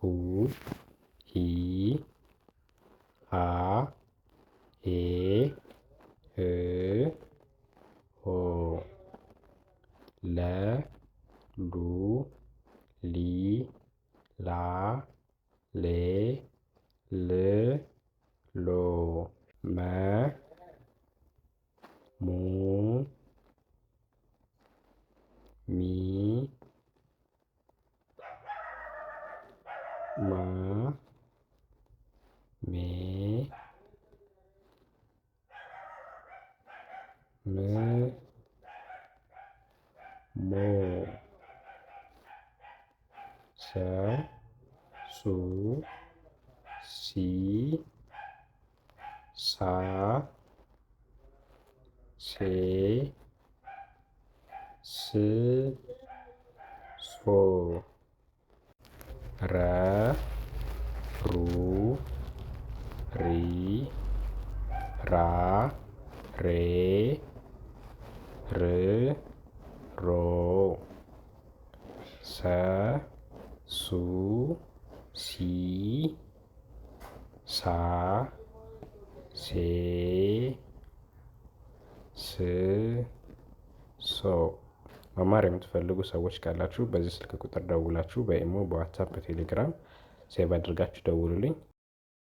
ሁ ሂ ሃ ሄ ህ ሆ ለ ሉ ሊ ላ ሌ ል ሎ መ ሙ ሚ ማ ሜ ም ሞ ሰ ሱ ሲ ሳ ሴ ስ ሶ ረ ሩ ሪ ራ ሬ ር ሮ ሰ ሱ ሲ ሳ ሴ ስ ሶ። መማር የምትፈልጉ ሰዎች ካላችሁ በዚህ ስልክ ቁጥር ደውላችሁ በኢሞ፣ በዋትሳፕ፣ በቴሌግራም ሴቭ አድርጋችሁ ደውሉልኝ።